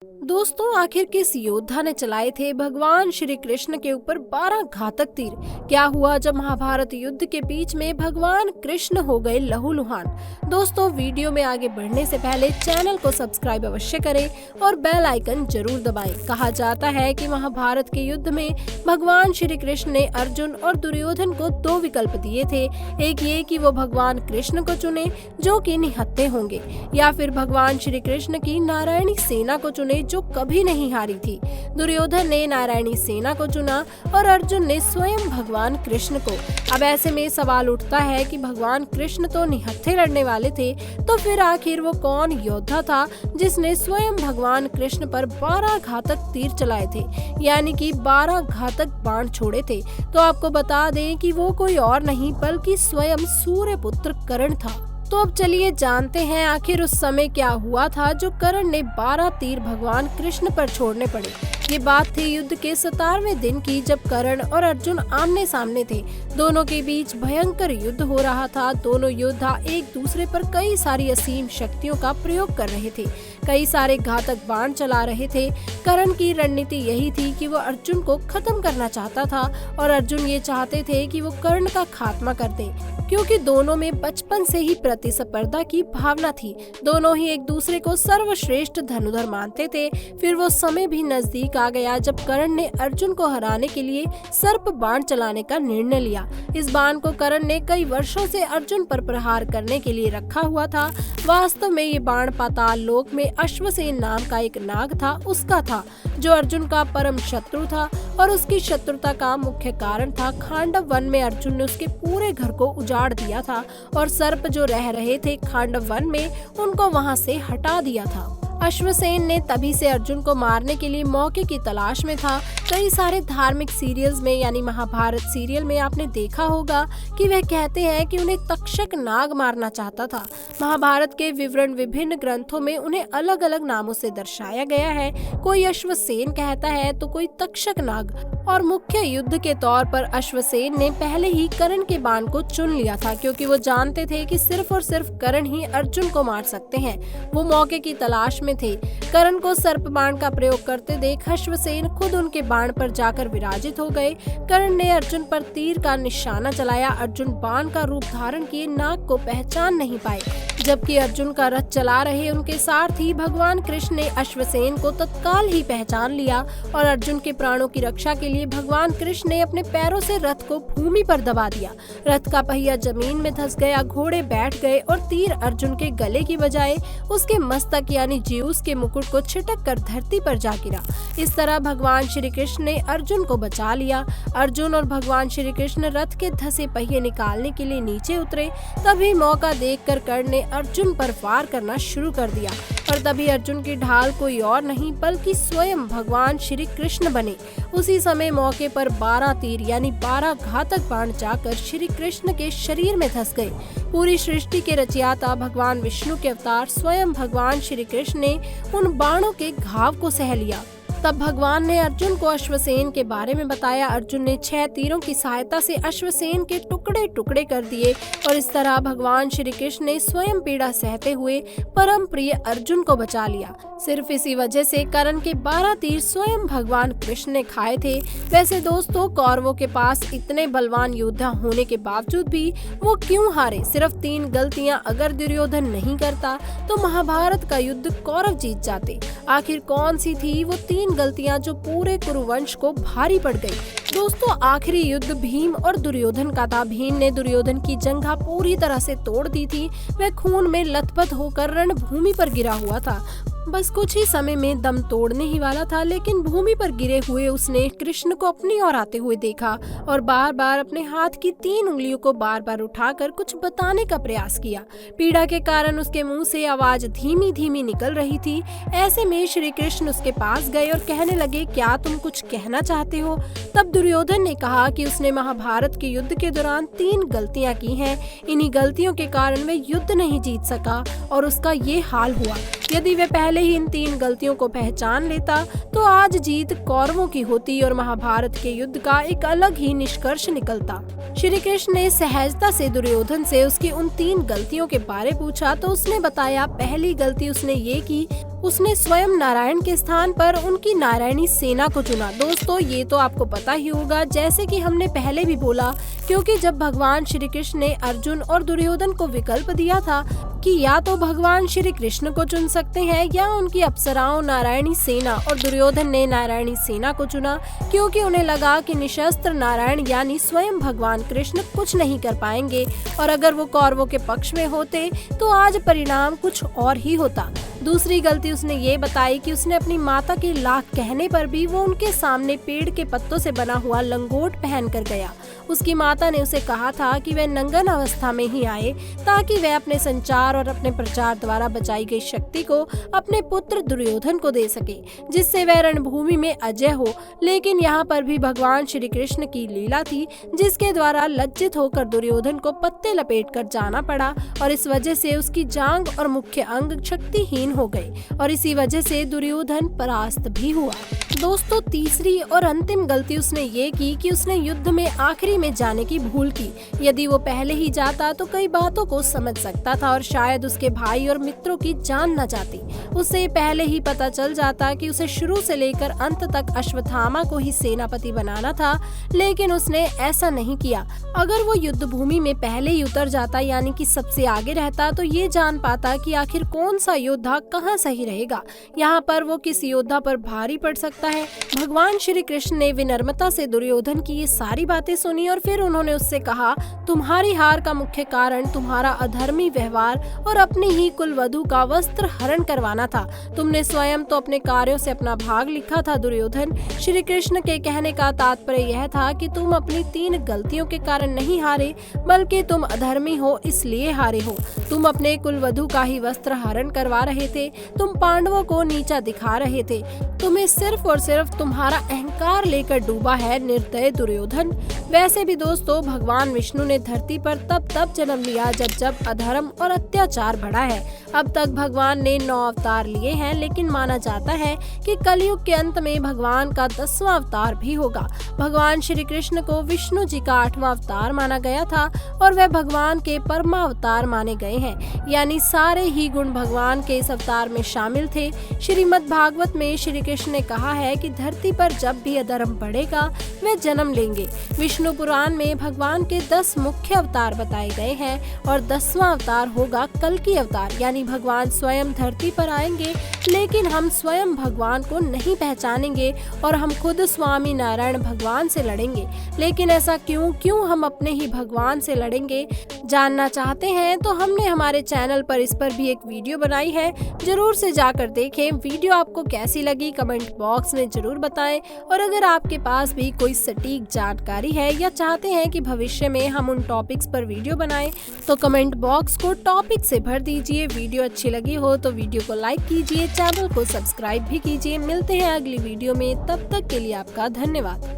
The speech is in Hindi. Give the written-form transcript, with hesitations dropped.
दोस्तों, आखिर किस योद्धा ने चलाए थे भगवान श्री कृष्ण के ऊपर 12 घातक तीर? क्या हुआ जब महाभारत युद्ध के बीच में भगवान कृष्ण हो गए लहूलुहान? दोस्तों, वीडियो में आगे बढ़ने से पहले चैनल को सब्सक्राइब अवश्य करें और बेल आइकन जरूर दबाएं। कहा जाता है कि महाभारत के युद्ध में भगवान श्री कृष्ण ने अर्जुन और दुर्योधन को 2 विकल्प दिए थे। एक ये कि वो भगवान कृष्ण को चुने जो कि निहत्थे होंगे, या फिर भगवान श्री कृष्ण की नारायणी सेना को चुने जो कभी नहीं हारी थी। दुर्योधन ने नारायणी सेना को चुना और अर्जुन ने स्वयं भगवान कृष्ण को। अब ऐसे में सवाल उठता है कि भगवान कृष्ण तो निहत्थे लड़ने वाले थे, तो फिर आखिर वो कौन योद्धा था जिसने स्वयं भगवान कृष्ण पर 12 घातक तीर चलाए थे, यानी कि 12 घातक बाण छोड़े थे? तो आपको बता दें कि वो कोई और नहीं बल्कि स्वयं सूर्यपुत्र कर्ण था। तो अब चलिए जानते हैं आखिर उस समय क्या हुआ था जो कर्ण ने 12 तीर भगवान कृष्ण पर छोड़ने पड़े। ये बात थी युद्ध के 17वें दिन की, जब कर्ण और अर्जुन आमने सामने थे। दोनों के बीच भयंकर युद्ध हो रहा था। दोनों योद्धा एक दूसरे पर कई सारी असीम शक्तियों का प्रयोग कर रहे थे, कई सारे घातक बाण चला रहे थे। कर्ण की रणनीति यही थी कि वो अर्जुन को खत्म करना चाहता था और अर्जुन ये चाहते थे कि वो कर्ण का खात्मा कर दे, क्योंकि दोनों में बचपन से ही प्रतिस्पर्धा की भावना थी। दोनों ही एक दूसरे को सर्वश्रेष्ठ धनुधर मानते थे। फिर वो समय भी नजदीक आ गया जब कर्ण ने अर्जुन को हराने के लिए सर्प बाण चलाने का निर्णय लिया। इस बाण को कर्ण ने कई वर्षों से अर्जुन पर प्रहार करने के लिए रखा हुआ था। वास्तव में ये बाण पाताल लोक में अश्वसेन नाम का एक नाग था, उसका था, जो अर्जुन का परम शत्रु था। और उसकी शत्रुता का मुख्य कारण था खांडव वन में अर्जुन ने उसके पूरे घर को उजाड़ दिया था और सर्प जो रह रहे थे खांडव वन में, उनको वहां से हटा दिया था। अश्वसेन ने तभी से अर्जुन को मारने के लिए मौके की तलाश में था। कई सारे धार्मिक सीरियल्स में, यानी महाभारत सीरियल में आपने देखा होगा कि वह कहते हैं कि उन्हें तक्षक नाग मारना चाहता था। महाभारत के विवरण विभिन्न ग्रंथों में उन्हें अलग अलग नामों से दर्शाया गया है। कोई अश्वसेन कहता है तो कोई तक्षक नाग। और मुख्य युद्ध के तौर पर अश्वसेन ने पहले ही कर्ण के बाण को चुन लिया था, क्योंकि वो जानते थे कि सिर्फ और सिर्फ कर्ण ही अर्जुन को मार सकते हैं। वो मौके की तलाश में थे। कर्ण को सर्प बाण का प्रयोग करते देख अश्वसेन खुद उनके बाण पर जाकर विराजित हो गए। कर्ण ने अर्जुन पर तीर का निशाना चलाया। अर्जुन बाण का रूप धारण किए नाग को पहचान नहीं पाए, जबकि अर्जुन का रथ चला रहे उनके सारथी भगवान कृष्ण ने अश्वसेन को तत्काल ही पहचान लिया और अर्जुन के प्राणों की रक्षा के लिए भगवान कृष्ण ने अपने पैरों से रथ को भूमि पर दबा दिया। रथ का पहिया जमीन में धंस गया, घोड़े बैठ गए और तीर अर्जुन के गले की बजाय उसके मस्तक यानी जीउस के मुकुट को छिटक कर धरती पर जा गिरा। इस तरह भगवान श्री कृष्ण ने अर्जुन को बचा लिया। अर्जुन और भगवान श्री कृष्ण रथ के धंसे पहिए निकालने के लिए नीचे उतरे। तभी मौका देखकर कर्ण ने अर्जुन पर वार करना शुरू कर दिया और तभी अर्जुन की ढाल कोई और नहीं बल्कि स्वयं भगवान श्री कृष्ण बने। उसी समय मौके पर 12 तीर यानी 12 घातक बाण जाकर श्री कृष्ण के शरीर में धंस गए। पूरी सृष्टि के रचयिता भगवान विष्णु के अवतार स्वयं भगवान श्री कृष्ण ने उन बाणों के घाव को सह लिया। तब भगवान ने अर्जुन को अश्वसेन के बारे में बताया। अर्जुन ने 6 तीरों की सहायता से अश्वसेन के टुकड़े टुकड़े कर दिए और इस तरह भगवान श्री कृष्ण ने स्वयं पीड़ा सहते हुए परम प्रिय अर्जुन को बचा लिया। सिर्फ इसी वजह से कर्ण के 12 तीर स्वयं भगवान कृष्ण ने खाए थे। वैसे दोस्तों, कौरवों के पास इतने बलवान योद्धा होने के बावजूद भी वो क्यों हारे? सिर्फ 3 गलतियां अगर दुर्योधन नहीं करता तो महाभारत का युद्ध कौरव जीत जाते। आखिर कौन सी थी वो 3 गलतियां जो पूरे कुरुवंश को भारी पड़ गई? दोस्तों, आखिरी युद्ध भीम और दुर्योधन का था। भीम ने दुर्योधन की जंघा पूरी तरह से तोड़ दी थी। वह खून में लथपथ होकर रणभूमि पर गिरा हुआ था। बस कुछ ही समय में दम तोड़ने ही वाला था, लेकिन भूमि पर गिरे हुए उसने कृष्ण को अपनी ओर आते हुए देखा और बार बार अपने हाथ की 3 उंगलियों को बार बार उठाकर कुछ बताने का प्रयास किया। पीड़ा के कारण उसके मुंह से आवाज धीमी धीमी निकल रही थी। ऐसे में श्री कृष्ण उसके पास गए और कहने लगे, क्या तुम कुछ कहना चाहते हो? तब दुर्योधन ने कहा कि उसने महाभारत के युद्ध के दौरान 3 गलतियां की हैं। इन्हीं गलतियों के कारण वह युद्ध नहीं जीत सका और उसका ये हाल हुआ। यदि वह पहले ही इन 3 गलतियों को पहचान लेता तो आज जीत कौरवों की होती और महाभारत के युद्ध का एक अलग ही निष्कर्ष निकलता। श्री कृष्ण ने सहजता से दुर्योधन से उसकी उन 3 गलतियों के बारे पूछा तो उसने बताया, पहली गलती उसने ये की, उसने स्वयं नारायण के स्थान पर उनकी नारायणी सेना को चुना। दोस्तों ये तो आपको पता ही होगा, जैसे कि हमने पहले भी बोला, क्योंकि जब भगवान श्री कृष्ण ने अर्जुन और दुर्योधन को विकल्प दिया था कि या तो भगवान श्री कृष्ण को चुन सकते हैं या उनकी अप्सराओं नारायणी सेना, और दुर्योधन ने नारायणी सेना को चुना क्योंकि उन्हें लगा कि निशस्त्र नारायण यानी स्वयं भगवान कृष्ण कुछ नहीं कर पाएंगे, और अगर वो कौरवों के पक्ष में होते तो आज परिणाम कुछ और ही होता। दूसरी गलती उसने ये बताई कि उसने अपनी माता के लाख कहने पर भी वो उनके सामने पेड़ के पत्तों से बना हुआ लंगोट पहन कर गया। उसकी माता ने उसे कहा था कि वह नंगन अवस्था में ही आए ताकि वह अपने संचार और अपने प्रचार द्वारा बचाई गई शक्ति को अपने पुत्र दुर्योधन को दे सके, जिससे वह रणभूमि में अजय हो। लेकिन यहाँ पर भी भगवान श्री कृष्ण की लीला थी, जिसके द्वारा लज्जित होकर दुर्योधन को पत्ते लपेट कर जाना पड़ा, और इस वजह से उसकी जांग और मुख्य अंग शक्तिहीन हो गए, और इसी वजह से दुर्योधन परास्त भी हुआ। दोस्तों तीसरी और अंतिम गलती उसने ये की कि उसने युद्ध में आखिरी में जाने की भूल की। यदि वो पहले ही जाता तो कई बातों को समझ सकता था और शायद उसके भाई और मित्रों की जान न जाती। उसे पहले ही पता चल जाता कि उसे शुरू से लेकर अंत तक अश्वत्थामा को ही सेनापति बनाना था, लेकिन उसने ऐसा नहीं किया। अगर वो युद्ध भूमि में पहले ही उतर जाता, यानी कि सबसे आगे रहता, तो ये जान पाता कि आखिर कौन सा योद्धा कहाँ सही रहेगा। यहाँ पर वो किस योद्धा पर भारी पड़ सकता है। भगवान श्री कृष्ण ने विनम्रता से दुर्योधन की ये सारी बातें सुनी और फिर उन्होंने उससे कहा, तुम्हारी हार का मुख्य कारण तुम्हारा अधर्मी व्यवहार और अपनी ही कुलवधू का वस्त्र हरण करवाना था। तुमने स्वयं तो अपने कार्यों से अपना भाग लिखा था दुर्योधन। श्री कृष्ण के कहने का तात्पर्य यह था कि तुम अपनी 3 गलतियों के कारण नहीं हारे, बल्कि तुम अधर्मी हो इसलिए हारे हो। तुम अपने कुलवधू का ही वस्त्र हरण करवा रहे थे, तुम पांडवों को नीचा दिखा रहे थे, तुम्हें सिर्फ और सिर्फ तुम्हारा अहंकार लेकर डूबा है निर्दय दुर्योधन। वैसे भी दोस्तों भगवान विष्णु ने धरती पर तब जन्म लिया जब अधर्म और अत्याचार बढ़ा है। अब तक भगवान ने 9 अवतार लिए हैं, लेकिन माना जाता है कि कलयुग के अंत में भगवान का 10वां अवतार भी होगा। भगवान श्री कृष्ण को विष्णु जी का 8वां अवतार माना गया था और वह भगवान के परमावतार माने गए हैं, यानी सारे ही गुण भगवान के इस अवतार में शामिल थे। श्रीमद् भागवत में श्री कृष्ण ने कहा है कि धरती पर जब भी अधर्म बढ़ेगा वे जन्म लेंगे। विष्णु पुराण में भगवान के 10 मुख्य अवतार बताए गए हैं और 10वां अवतार होगा कल्कि अवतार, यानी भगवान स्वयं धरती पर आएंगे, लेकिन हम स्वयं भगवान को नहीं पहचानेंगे और हम खुद स्वामी नारायण भगवान से लड़ेंगे। लेकिन ऐसा क्यों हम अपने ही भगवान से लड़ेंगे? जानना चाहते हैं तो हमने हमारे चैनल पर इस पर भी एक वीडियो बनाई है, जरूर से जाकर देखें। वीडियो आपको कैसी लगी कमेंट बॉक्स में जरूर बताएं, और अगर आपके पास भी कोई सटीक जानकारी है या चाहते हैं कि भविष्य में हम उन टॉपिक्स पर वीडियो बनाएं, तो कमेंट बॉक्स को टॉपिक से भर दीजिए। वीडियो अच्छी लगी हो तो वीडियो को लाइक कीजिए, चैनल को सब्सक्राइब भी कीजिए। मिलते हैं अगली वीडियो में, तब तक के लिए आपका धन्यवाद।